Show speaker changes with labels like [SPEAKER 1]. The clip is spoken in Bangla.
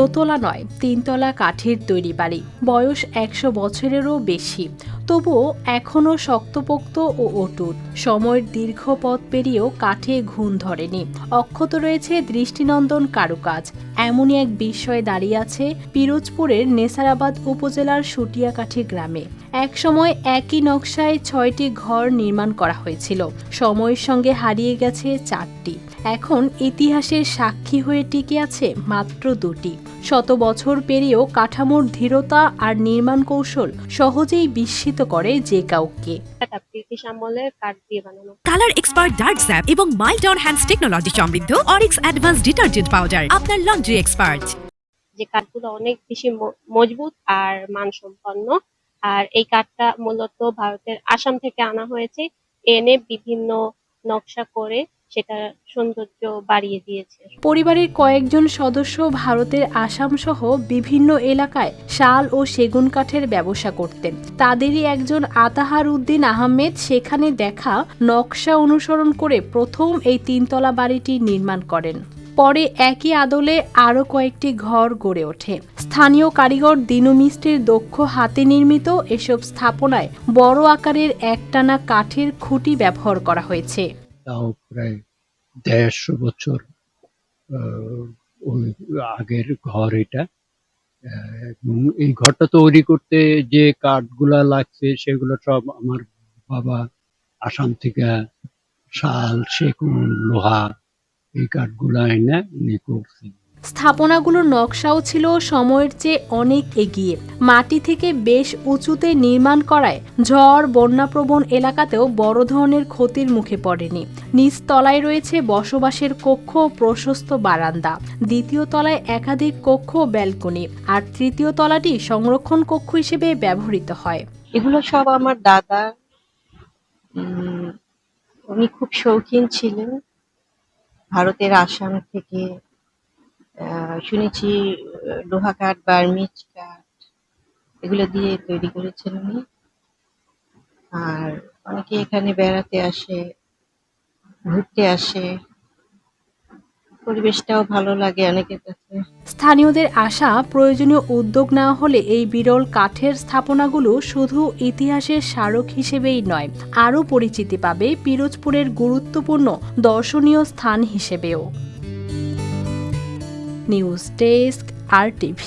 [SPEAKER 1] দোতলা নয়, 3 তলা কাঠের তৈরি বাড়ি, বয়স 100 বছরেরও বেশি, তবুও এখনও শক্তপোক্ত ও অটুট। সময়ের দীর্ঘ পথ পেরিয়েও কাঠে ঘুণ ধরেনি, অক্ষত রয়েছে দৃষ্টিনন্দন কারুকাজ। এমনই এক বিস্ময়ে দাঁড়িয়ে আছে পিরোজপুরের নেসারাবাদ উপজেলার সুটিয়াকাঠি গ্রামে। একসময় একই নকশায় 6টি ঘর নির্মাণ করা হয়েছিল, সময়ের সঙ্গে হারিয়ে গেছে 4টি। এখন ইতিহাসের সাক্ষী হয়ে টিকে আছে মাত্র 2টি। শত বছর পেরিয়েও কাঠামোর ধীরতা আর নির্মাণ কৌশল সহজেই বিস্মিত করে যে কাউকে।
[SPEAKER 2] ব্রিটিশ আমলের কাঠ দিয়ে বানানো।
[SPEAKER 3] কালার এক্সপার্ট ডার্ক স্যাপ এবং মাইল্ড অন হ্যান্ডস টেকনোলজি সমৃদ্ধ অরিক্স অ্যাডভান্স ডিটারজেন্ট পাউডার আপনার লন্ড্রি এক্সপার্ট।
[SPEAKER 2] যে কাঠগুলো অনেক বেশি মজবুত আর মানসম্পন্ন। আর এই কাঠটা মূলত ভারতের আসাম থেকে আনা হয়েছে, এনে বিভিন্ন নকশা করে সেটা সৌন্দর্য বাড়িয়ে দিয়েছে।
[SPEAKER 1] পরিবারের কয়েকজন সদস্য ভারতের আসাম সহ বিভিন্ন এলাকায় শাল ও সেগুন কাঠের ব্যবসা করতেন। তাদেরই একজন আতাহার উদ্দিন আহমেদ সেখানে দেখা নকশা অনুসরণ করে প্রথম এই 3 তলা বাড়িটি নির্মাণ করেন। পরে একই আদলে আরও কয়েকটি ঘর গড়ে ওঠে। স্থানীয় কারিগর দিনু মিস্ত্রির দক্ষ হাতে নির্মিত এসব স্থাপনায় বড় আকারের একটানা কাঠের খুঁটি ব্যবহার করা হয়েছে।
[SPEAKER 4] তাও প্রায় 150 বছর আগের ঘর এটা। এবং এই ঘরটা তৈরি করতে যে কাঠগুলা লাগছে সেগুলো সব আমার বাবা আসাম থেকে শাল, সেগুন, লোহা এই কাঠগুলা এনে উনি করছেন।
[SPEAKER 1] স্থাপনাগুলোর নকশাও ছিল সময়ের চেয়ে অনেক এগিয়ে। মাটি থেকে বেশ উঁচুতে নির্মাণ করায় ঝড় বন্যাপ্রবণ এলাকাতেও বড় ধরনের ক্ষতির মুখে পড়েনি। নিচ তলায় রয়েছে বসবাসের কক্ষ ও প্রশস্ত বারান্দা, দ্বিতীয় তলায় একাধিক কক্ষ ও ব্যালকনি, আর তৃতীয় তলাটি সংরক্ষণ কক্ষ হিসেবে ব্যবহৃত হয়।
[SPEAKER 5] এগুলো সব আমার দাদা, উনি খুব শৌখিন ছিলেন। ভারতের আসাম থেকে শুনেছি লোহা কাঠ, বার্মিজ কাঠ এগুলো দিয়ে তৈরি করেছেন উনি। আর অনেকে এখানে বেড়াতে আসে, ঘুরতে আসে, পরিবেশটাও ভালো লাগে অনেকের কাছে।
[SPEAKER 1] স্থানীয়দের আশা, প্রয়োজনীয় উদ্যোগ নেওয়া হলে এই বিরল কাঠের স্থাপনাগুলো শুধু ইতিহাসের স্মারক হিসেবেই নয়, আরও পরিচিতি পাবে পিরোজপুরের গুরুত্বপূর্ণ দর্শনীয় স্থান হিসেবেও। News desk, RTV।